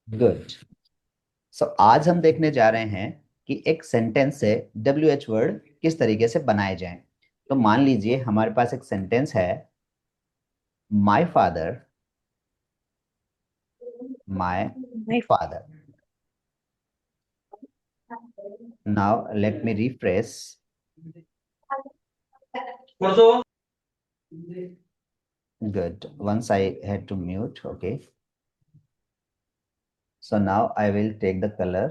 Good. सो आज हम देखने जा रहे हैं कि एक सेंटेंस से WH वर्ड किस तरीके से बनाए जाएं। तो मान लीजिए हमारे पास एक सेंटेंस है, my father, my father. Now let me refresh. Good. Once I had to mute. Okay. So now I will take the color.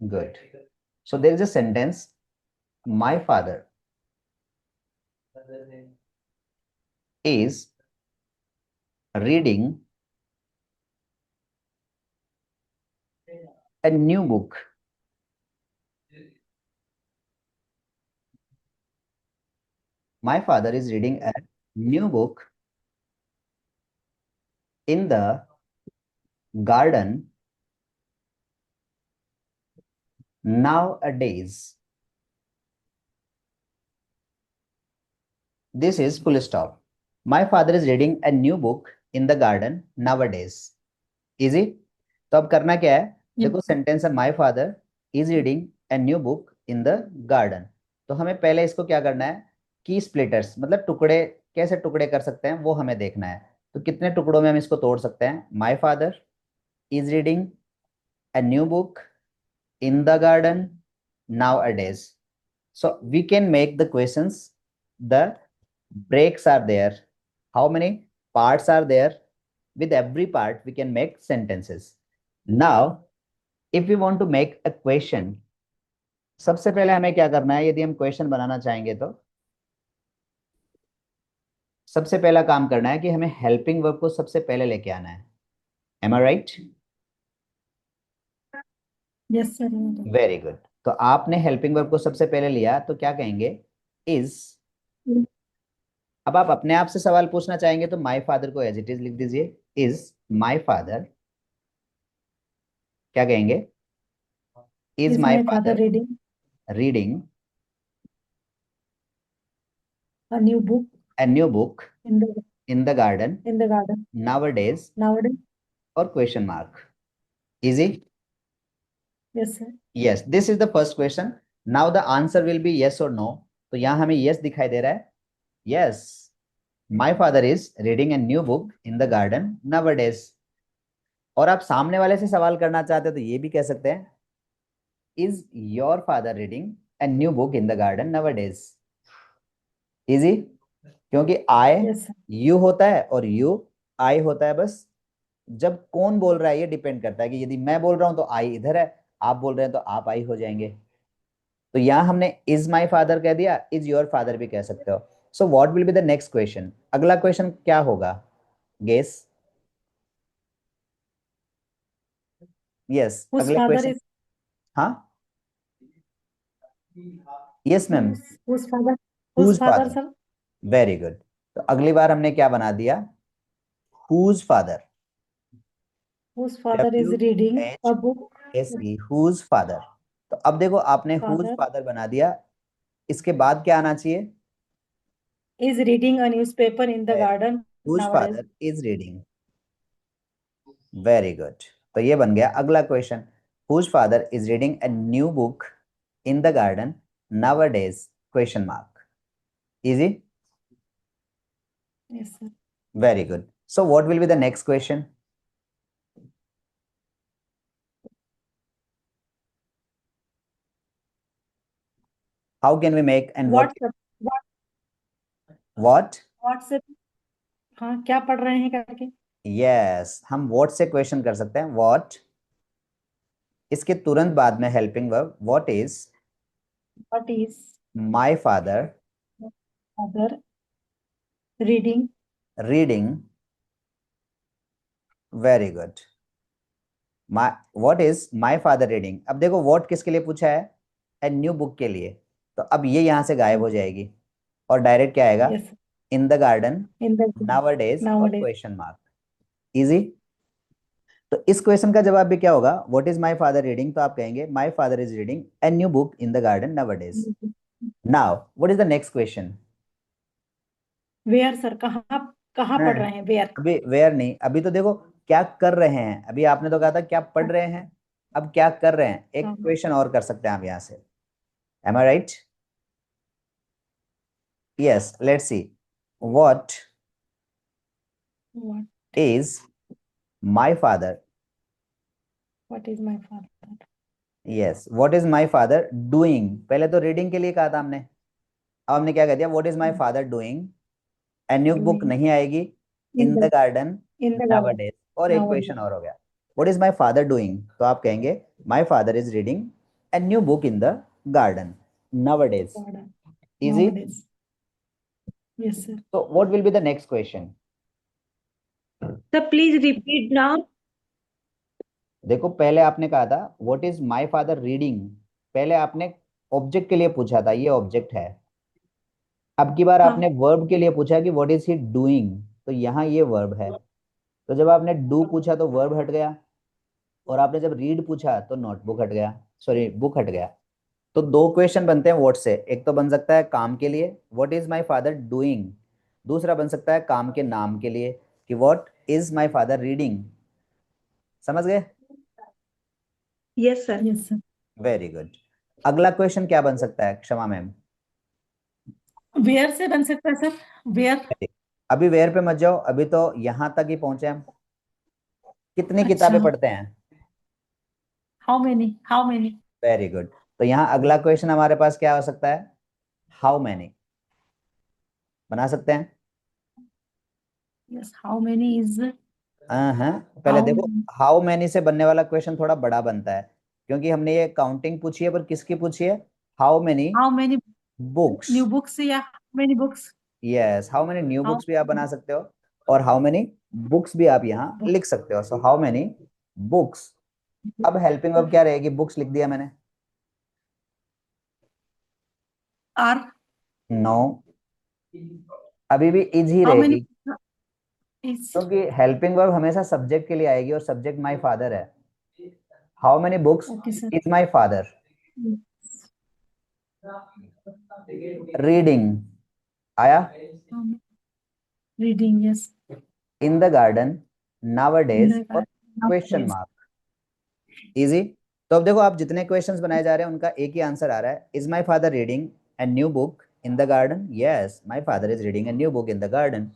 Good. So there is a sentence, my father is reading a new book. My father is reading a new book in the garden nowadays. This is full stop. My father is reading a new book in the garden nowadays. Easy? तो अब करना क्या है, देखो sentence है, my father is reading a new book in the garden. तो हमें पहले इसको क्या करना है, की स्प्लिटर्स मतलब टुकड़े, कैसे टुकड़े कर सकते हैं वो हमें देखना है। तो कितने टुकड़ों में हम इसको तोड़ सकते हैं, my father is reading a new book in the garden nowadays. So we can make the questions, the breaks are there. How many parts are there? With every part we can make sentences. Now if we want to make a question, सबसे पहले हमें क्या करना है, यदि हम question बनाना चाहेंगे तो सबसे पहला काम करना है कि हमें हेल्पिंग वर्ब को सबसे पहले लेके आना है। Am I right? Yes sir. Very good. तो आपने हेल्पिंग वर्ब को सबसे पहले लिया तो क्या कहेंगे, इज। अब आप अपने आप से सवाल पूछना चाहेंगे तो माय फादर को एज इट इज लिख दीजिए, इज माय फादर। क्या कहेंगे, is is my my father father reading reading a new book a new book in the in the garden garden nowadays, nowadays. और question mark. Easy? Yes sir. Yes, this is the first question. Now the answer will be yes और no. तो यहां हमें yes दिखाई दे रहा है, yes my father is reading a new book in the garden nowadays. और आप सामने वाले से सवाल करना चाहते हो तो ये भी कह सकते हैं, is your father reading a new book in the garden nowadays. Easy? क्योंकि आई यस सर। यू होता है और यू आई होता है बस। जब कौन बोल रहा है ये डिपेंड करता है कि यदि मैं बोल रहा हूं तो आई इधर है, आप बोल रहे हैं तो आप आई हो जाएंगे। तो यहां हमने इज माई फादर कह दिया, इज योर फादर भी कह सकते हो। So what will be the next question, अगला क्वेश्चन क्या होगा, गेस? यस, हुज अगला फादर क्वेश्चन। इज हाँ, yes ma'am. Whose father whose whose father father, sir. Very good. तो अगली बार हमने क्या बना दिया, whose father. Whose father is W reading H a book S E whose father. तो अब देखो आपने हुज फादर फादर बना दिया, इसके बाद क्या आना चाहिए, is reading a newspaper in the garden whose nowadays. Father is reading. Very good. तो ये बन गया अगला question, whose father is reading a new book in the garden nowadays, question mark. Easy? Yes sir. Very good. So what will be the next question, how can we make and WhatsApp what? WhatsApp. हाँ, क्या पढ़ रहे हैं करके। Yes, हम what से question कर सकते हैं, व्हाट। इसके तुरंत बाद में helping verb, what is what is my father father reading. Reading. Very good. My what is my father reading. अब देखो व्हाट किसके लिए पूछा है, ए न्यू बुक के लिए। तो अब ये यहां से गायब हो जाएगी और डायरेक्ट क्या आएगा, yes. In the garden in the nowadays और नाउडेज। Question mark. इजी? तो इस क्वेश्चन का जवाब भी क्या होगा, what is my father reading, तो आप कहेंगे my father is reading a new book in the garden nowadays. Now what is the next question, where sir, कहाँ कहाँ पढ़ रहे हैं, वेयर? अभी वेयर नहीं, अभी तो देखो क्या कर रहे हैं, अभी आपने तो कहा था क्या पढ़ रहे हैं, अब क्या कर रहे हैं, एक क्वेश्चन और कर सकते हैं आप यहाँ से। Am I right? Yes, let's see. What What is my father? what is my father? Yes, what is my father doing? पहले तो रीडिंग के लिए कहा था हमने, अब हमने क्या कह दिया, what is my father doing. A new book Doing नहीं आएगी, in in the the garden in the garden nowadays, और एक nowadays. क्वेश्चन और हो गया, what is my father doing, तो आप कहेंगे my father is reading a new book in the garden nowadays. Garden easy. nowadays. Yes, sir. तो what will be the next question? Sir, please repeat now. देखो पहले आपने कहा था what is my father reading, पहले आपने object के लिए पूछा था, ये ऑब्जेक्ट है। अब की बार हाँ, आपने वर्ब के लिए पूछा कि व्हाट इज ही डूइंग, तो यहाँ ये वर्ब है। तो जब आपने डू पूछा तो वर्ब हट गया, और आपने जब रीड पूछा तो नोटबुक हट गया, सॉरी बुक हट गया। तो दो क्वेश्चन बनते हैं व्हाट से, एक तो बन सकता है काम के लिए, what is my father doing, दूसरा बन सकता है काम के नाम के लिए कि what is my father reading. समझ गए? Yes, sir. yes, sir. Very good. अगला क्वेश्चन क्या बन सकता है क्षमा मैम? Where से बन सकता है सर? Where? अभी वेयर पे मत जाओ, अभी तो यहाँ तक ही पहुंचे हम। कितनी किताबें अच्छा, पढ़ते हैं? how many? How many? Very good. तो यहाँ अगला क्वेश्चन हमारे पास क्या हो सकता है? हाउ मैनी बना सकते हैं। Yes, how many is हाँ, पहले how देखो many? हाउ मैनी से बनने वाला क्वेश्चन थोड़ा बड़ा बनता है, क्योंकि हमने ये काउंटिंग पूछी है, पर किसकी पूछी है? How many How many books. new books या how many books? Yes, how many new How books भी आप बना many सकते हो, और हाउ मैनी बुक्स भी आप यहाँ books? लिख सकते हो। So how many books. अब हेल्पिंग वर्ब क्या रहेगी? बुक्स लिख दिया मैंने। Are नो, अभी भी इज ही how many रहेगी, is क्योंकि हेल्पिंग वर्ब हमेशा सब्जेक्ट के लिए आएगी, और सब्जेक्ट माय फादर है। How many books okay sir. Is my father reading आया। How many? Reading, yes. In the garden In nowadays the और garden question nowadays. Mark. Easy. तो अब देखो आप जितने क्वेश्चंस बनाए जा रहे हैं उनका एक ही आंसर आ रहा है, is my father reading a new book in the garden? Yes, my father is reading a new book in the garden.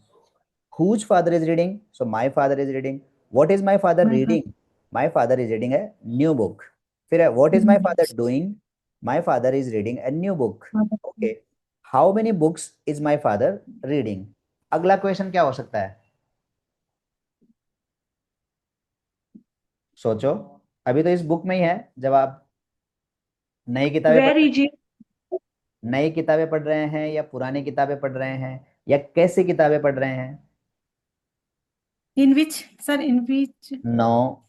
Whose father is reading? So my father is reading. What is my father My reading? My father is reading a new book. फिर है what is my father books. doing? My father is reading a new book. Father. Okay. How many books is my father reading? अगला question क्या हो सकता है? सोचो, अभी तो इस बुक में ही है जवाब। नई किताबें पढ़ Where is it? नई किताबें पढ़ रहे हैं या पुरानी किताबें पढ़ रहे हैं, या कैसी किताबें पढ़ रहे हैं? In which, sir, in which, no,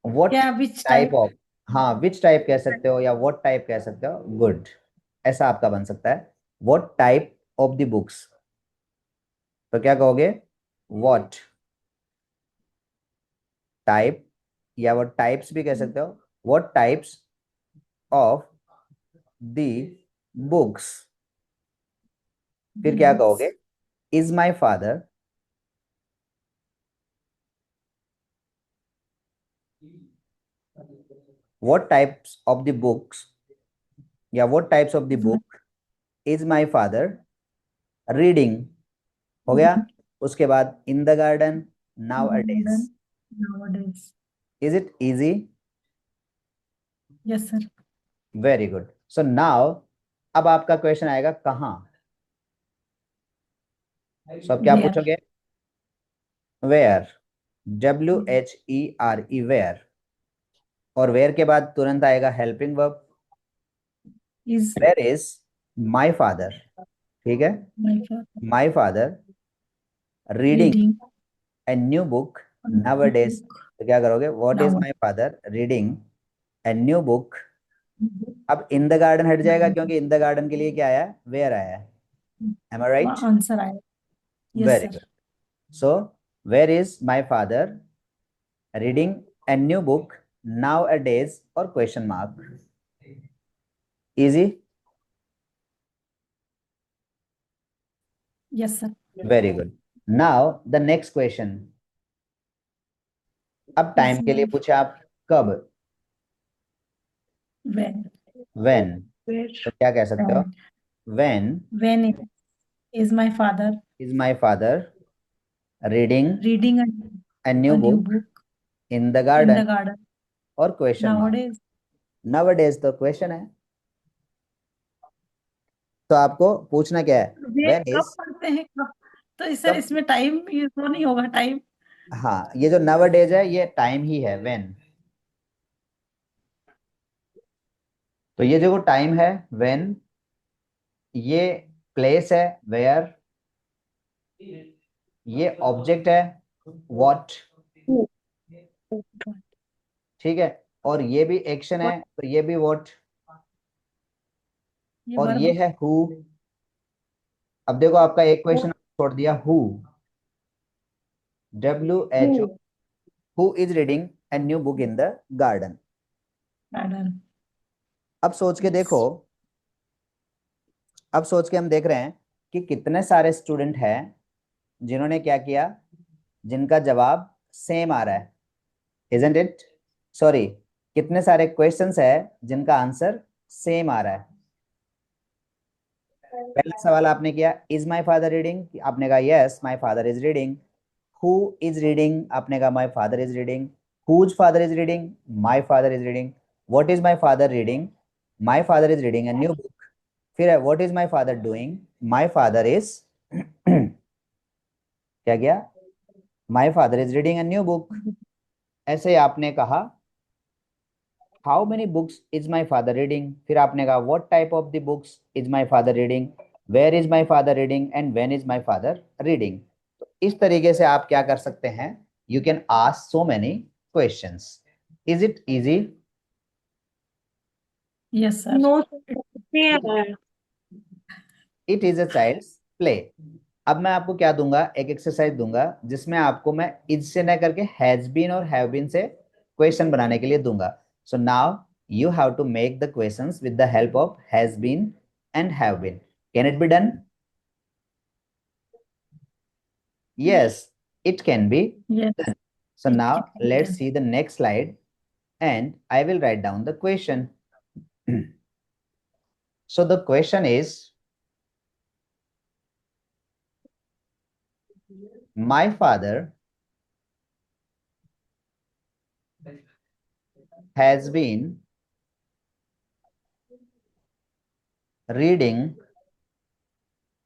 what yeah, which type type? Of. हाँ, विच टाइप कह सकते हो या व्हाट टाइप कह सकते हो, गुड। ऐसा आपका बन सकता है, what type of the books. तो क्या कहोगे? व्हाट टाइप, या व्हाट टाइप्स भी कह सकते हो, what types of the books. फिर क्या Books. कहोगे? Is my father what types of the books, या what types of the Is my book is my father reading. हो गया। उसके बाद in the garden nowadays. garden nowadays. Is it easy? Yes, sir. Very good. So now अब आपका question आएगा कहाँ। सो अब क्या Where? पूछोगे? Where, WHERE, where. और वेयर के बाद तुरंत आएगा helping verb, Is where is my father. ठीक है, my father my father reading reading a new book a nowadays. book तो क्या करोगे? What is now? My father reading a new book. अब इन द गार्डन हट जाएगा, क्योंकि इन the garden के लिए क्या आया है? वेयर आया है। Am I right? Answer I. Yes, very sir. Good. So where is my father reading a new book nowadays और question mark. Easy. Yes, sir. Very good. Now the next question. अब time Is के लिए my पूछा आप कब, when when, Where? तो क्या कह सकते हो? when when when is my father is my father reading reading a new a new book book in the in the garden, garden और क्वेश्चन मार्क। nowadays? nowadays तो क्वेश्चन है, तो आपको पूछना क्या है? वे व्हेन कब इज, पढ़ते हैं कब? तो सर कब, इसमें टाइम यूज तो नहीं होगा टाइम? हाँ ये जो nowadays है ये टाइम ही है, व्हेन। तो ये जो टाइम है व्हेन, ये प्लेस है वेयर, ये ऑब्जेक्ट है व्हाट, Who? ठीक है, और ये भी एक्शन है What? तो ये भी व्हाट, ये और ये वर्ब है हु। अब देखो आपका एक क्वेश्चन छोड़ दिया, who, WHO, Who? Who is reading a new book in the garden. garden. अब सोच के देखो, अब सोच के हम देख रहे हैं कि कितने सारे स्टूडेंट हैं जिन्होंने क्या किया, जिनका जवाब सेम आ रहा है, इजंट इट? सॉरी, कितने सारे क्वेश्चंस है जिनका आंसर सेम आ रहा है। पहला सवाल आपने किया, इज माय फादर रीडिंग, आपने कहा yes my father is reading. Who is reading, आपने कहा my father is reading. Whose father is reading, my father is reading. What is my father reading, my father is reading a new book. फिर है what is my father doing, my father is क्या किया, my father is reading a new book. ऐसे आपने कहा how many books is my father reading, फिर आपने कहा what type of the books is my father reading, where is my father reading and when is my father reading. तो इस तरीके से आप क्या कर सकते हैं, you can ask so many questions. Is it easy? Yes, sir. No, sir. It is a child's play. अब मैं आपको क्या दूंगा, एक एक्सरसाइज दूंगा जिसमें आपको मैं इज से न करके हैज बीन और हैव बीन से क्वेश्चन बनाने के लिए दूंगा। So now you have to make the questions with the help of has been and have been. Can it be done? Yes, it can be Yes, done. So it now can be let's done. see the next slide and I will write down the question. So the question is, my father has been reading,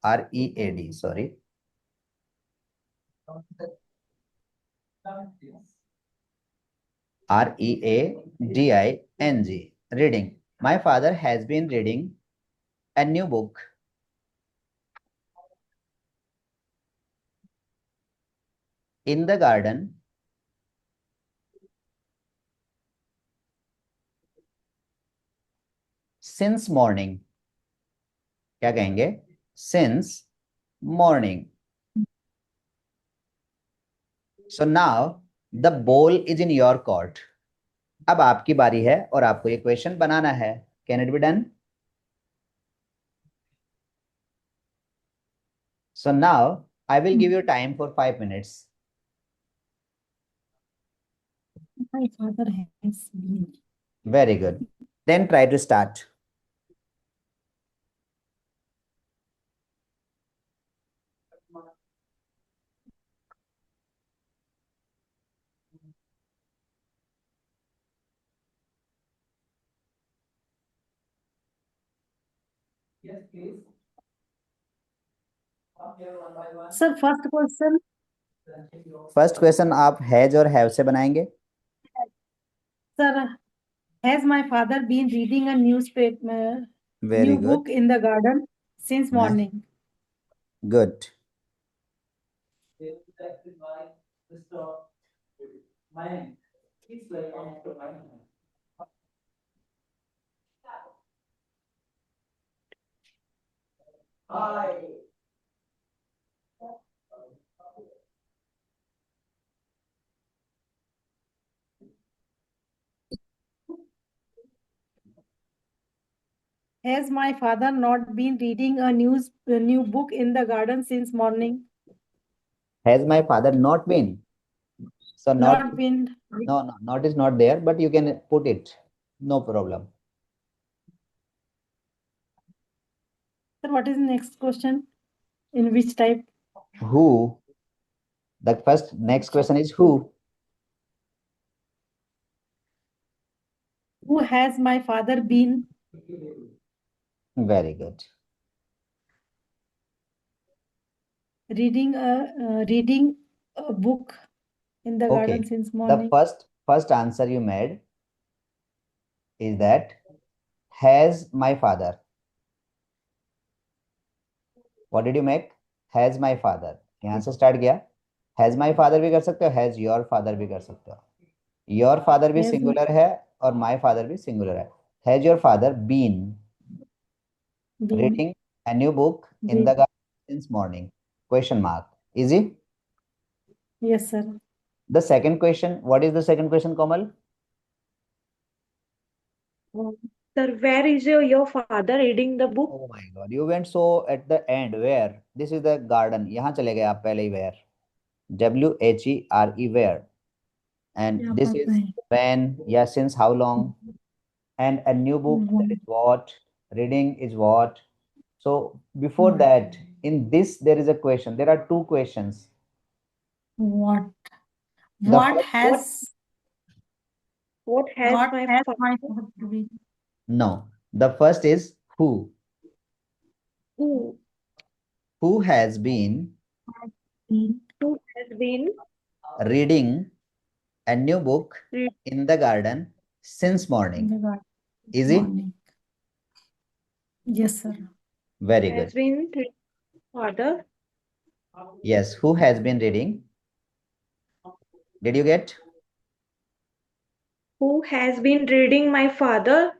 READ, sorry, READING, reading. My father has been reading a new book in the garden since morning. क्या कहेंगे? Since morning. So now the ball is in your court. अब आपकी बारी है और आपको ये question बनाना है। Can it be done? So now I will give you time for 5 minutes. My father has been. Very good. Then try to start. Sir, first question. First question आप has और हैव से बनाएंगे। Sir, has my father been reading a newspaper, very new good, book in the garden since morning? Good. Has my father not been reading a new book in the garden since morning? Has my father not been? So Not been. no, not is not there, but you can put it. No problem. Sir, what is the next question? In which type? Who? The first next question is who? Who has my father been Very good. reading a book in the Okay. garden since The morning? first answer you made is that has my father. What did you make? Has my father. यहाँ से start किया. Has my father भी कर सकते हो, has your father भी कर सकते हो. Your father भी Has singular है और my father भी singular है. Has your father been been reading a new book in been. the garden since morning? Question mark. Easy. Yes, sir. The second question. What is the second question, Komal? Sir, where is your father reading the book? Oh my God, you went so at the end. Where? This is the garden. यहाँ चले गए आप पहले ही where. WHERE where. And यहाँ this पर is नहीं. when, yeah, since how long? And a new book, that is what? Reading is what? So before that, in this, there is a question. There are two questions. What? The What first- has What has what my has father? my father been? No. The first is who. Who? Who has been Been Who has been reading a new book Read- in the garden since in morning? the garden Easy? morning? Yes, sir. Very has good. been reading father? Yes, who has been reading? Did you get? Who has been reading my father?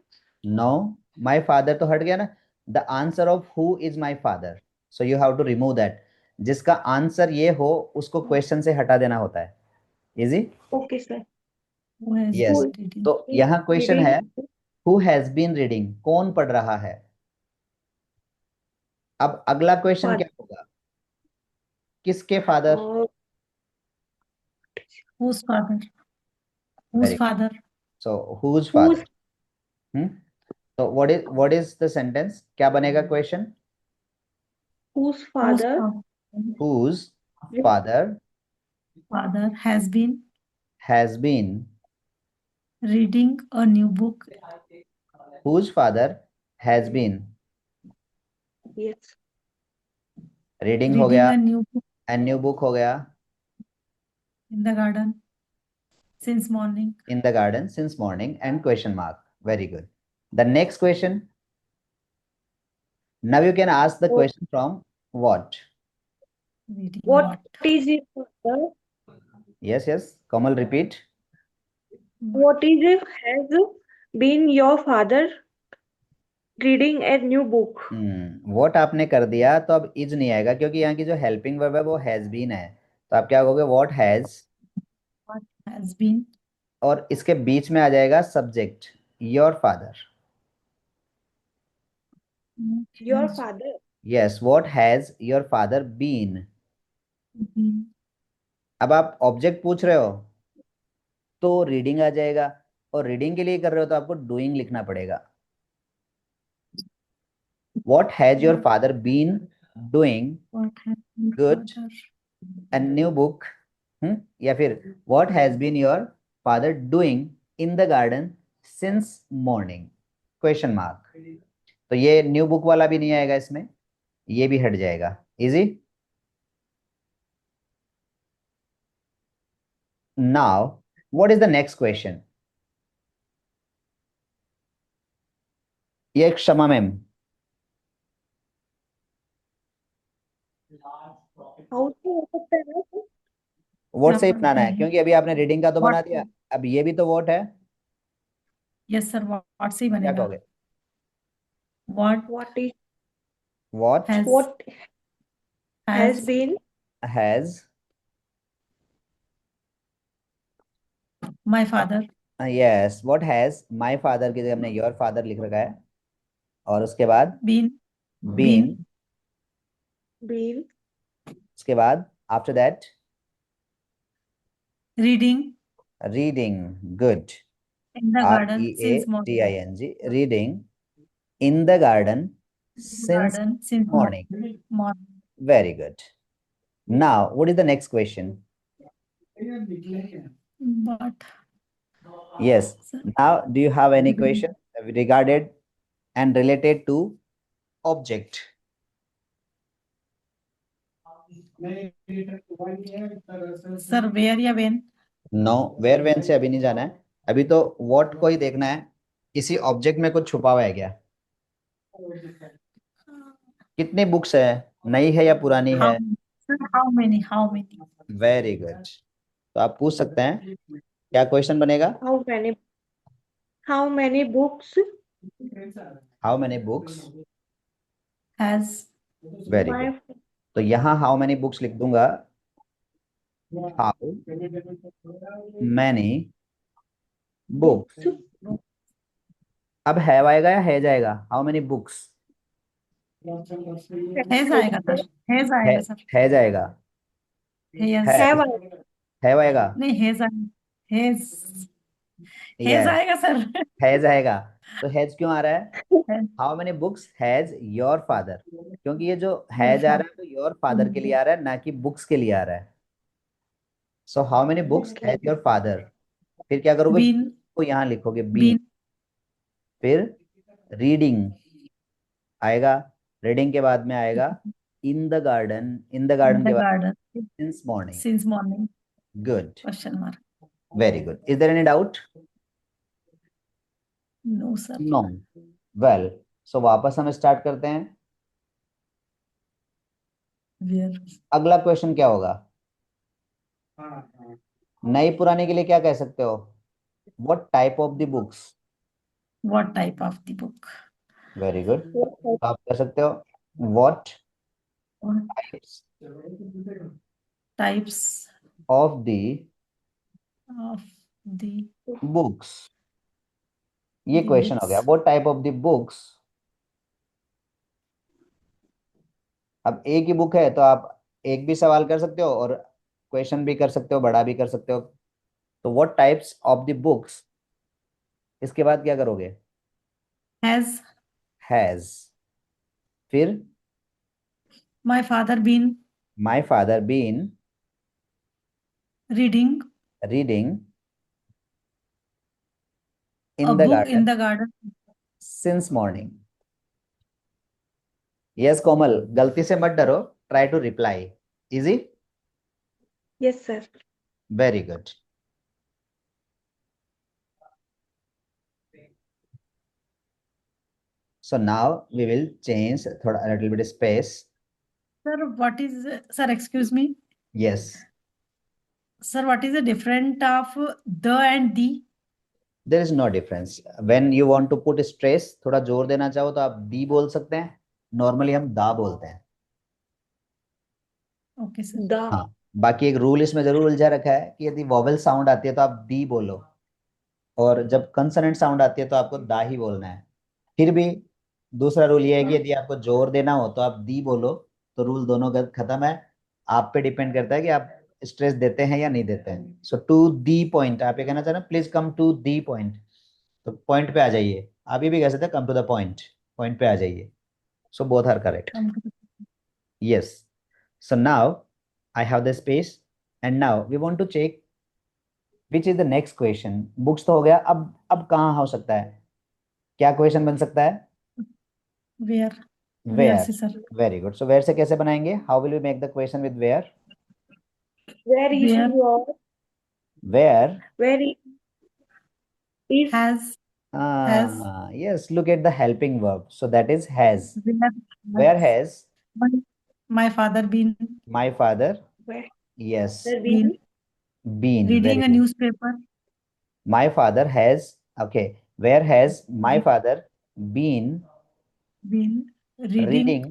No, my father तो हट गया ना. The answer of who is my father. So you have to remove that. जिसका answer ये हो उसको question से हटा देना होता है. Easy? Okay, sir. Who has Yes. been reading? तो यहाँ क्वेश्चन Reading. है who has been reading. कौन पढ़ रहा है? अब अगला क्वेश्चन Father. क्या होगा? किसके father? Whose father? Whose Very good. father? So whose Whose father? So what is the sentence? क्या बनेगा question? whose Whose father Whose father father has been has been? reading a new book Whose father has been yes reading हो reading गया, a new book and new book हो गया in the garden since morning? in the garden since morning and question mark. Very good. The next question. Now you can ask the What- question from what? Reading what is it father? Yes. Kamal, repeat. What is it has been your father reading a new book? What आपने कर दिया तो अब is नहीं आएगा क्योंकि यहाँ की जो helping verb है वो has been है. तो आप क्या कहोगे? What has been और इसके बीच में आ जाएगा subject your father. Your has father. Yes, what has your father been? been अब आप ऑब्जेक्ट पूछ रहे हो तो रीडिंग आ जाएगा और रीडिंग के लिए कर रहे हो तो आपको डूइंग लिखना पड़ेगा. What has your father been doing? what has your Good. father A new book. या फिर what has been your father doing in the garden since morning? Question mark. तो ये न्यू बुक वाला भी नहीं आएगा इसमें, ये भी हट जाएगा. Easy. Now, what is the next question? ये क्षमा मैम. How to हो सकता है ना? वोट से ही क्या बनाना है पढ़ते क्योंकि अभी आपने रीडिंग का तो What? बना दिया, अब ये भी तो वोट है. यस सर व्हाट से ही क्या बनेगा. कहोगे? What What is What what has been has my father yes, what has my father की जगह हमने your father लिख रखा है और उसके बाद been been, been उसके बाद after that reading reading, good. in the garden since morning. Reading, reading in the garden since Garden since morning. morning. Very good. Now, what is the next question? But Yes. sir, Now, do you have any question regarded and related to object? sir, where या when? No, where when से अभी नहीं जाना है. अभी तो what को ही देखना है. किसी ऑब्जेक्ट में कुछ छुपा हुआ है क्या? कितनी बुक्स है? नई है या पुरानी है? How sir, how many? How many? Very good. तो आप पूछ सकते हैं. क्या क्वेश्चन बनेगा? How many books how many books. Has very my good. तो यहाँ हाउ मेनी बुक्स लिख दूंगा. How many books. अब हैव आएगा या है जाएगा? How many books. has आएगा सर, has आएगा सर, है जाएगा. has have हैव आएगा. नहीं has आएगा, has यस, आएगा सर. है जाएगा. तो हैज क्यों आ रहा है? Has how many books has your father. क्योंकि ये जो your हैज आ रहा father है तो योर फादर के लिए आ रहा है, ना कि बुक्स के लिए आ रहा है. So how many books has your father. फिर क्या करोगे? been को यहाँ लिखोगे बीन. been फिर रीडिंग आएगा. रीडिंग के बाद में आएगा in the garden. In the in garden the के बाद garden since morning. since morning? Good. Question mark. Very good. Is there any doubt? No sir. No. Well, so वापस हम स्टार्ट करते हैं. Where? अगला क्वेश्चन क्या होगा? नई पुराने के लिए क्या कह सकते हो? What type of the books. What type of the book? Very good. तो आप कह सकते हो what What types types of the of the books. ये the क्वेश्चन हो गया. books? What type of the books. अब एक ही बुक है तो आप एक भी सवाल कर सकते हो और क्वेश्चन भी कर सकते हो, बड़ा भी कर सकते हो. तो what types of the books. इसके बाद क्या करोगे? Has has. फिर my father been my father been reading reading a in the book in garden the garden? Since morning. Yes Komal, गलती से मत डरो. Try to reply. Easy. Yes, sir. Very good. So now we will change थोड़ा a little bit space. Sir, what is sir? Excuse me, Yes. sir. What is the difference of the and the? There is no difference. When you want to put stress, थोड़ा जोर देना चाहो तो आप दी बोल सकते हैं. नॉर्मली हम दा बोलते हैं. Okay sir. The हाँ, बाकी एक रूल इसमें जरूर उलझा रखा है कि यदि वॉवेल साउंड आती है तो आप दी बोलो, और जब कंसोनेंट साउंड आती है तो आपको दा ही बोलना है. फिर भी दूसरा रूल ये है कि यदि आपको जोर देना हो तो आप दी बोलो. तो रूल दोनों का खत्म है. आप पे डिपेंड करता है कि आप स्ट्रेस देते हैं या नहीं देते हैं. सो टू दी पॉइंट आप ये कहना चाह रहे हैं, please come to the point. तो पॉइंट पे आ जाइए. आप ये भी कह सकते हैं कम टू द पॉइंट. पॉइंट पे आ जाइए. So both are correct. Come to the- Yes. So now I have the space and now we want to check which is the next question. Books तो हो गया. अब कहाँ हो सकता है? क्या क्वेश्चन बन सकता है? Where? Where Where. से sir? Very good. So where से कैसे बनाएंगे? How will we make the question with where? where is Where your Where. where is has Has. Yes, look at the helping verb. So that is has. where Where has my, my father been my father, where yes, there been been. reading Very a good. newspaper? My father has, okay. Where has my father been Been reading reading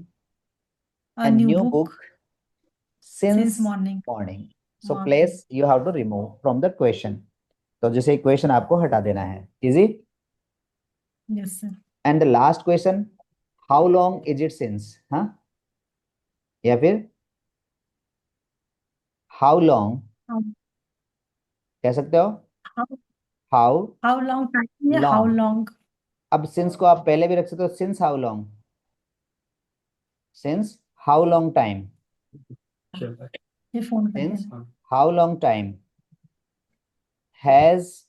a new book book since since morning. morning? So Morning. place you have to remove from the question. तो जैसे equation आपको हटा देना है. Easy. Yes sir. And the last question, how long is it since? हाँ, या फिर how long How, कह सकते हो How how how long time या how Long. long? अब सिंस को आप पहले भी रख सकते हो, since how long, since how long time, ये फोन करते सिंस हैं। How long time has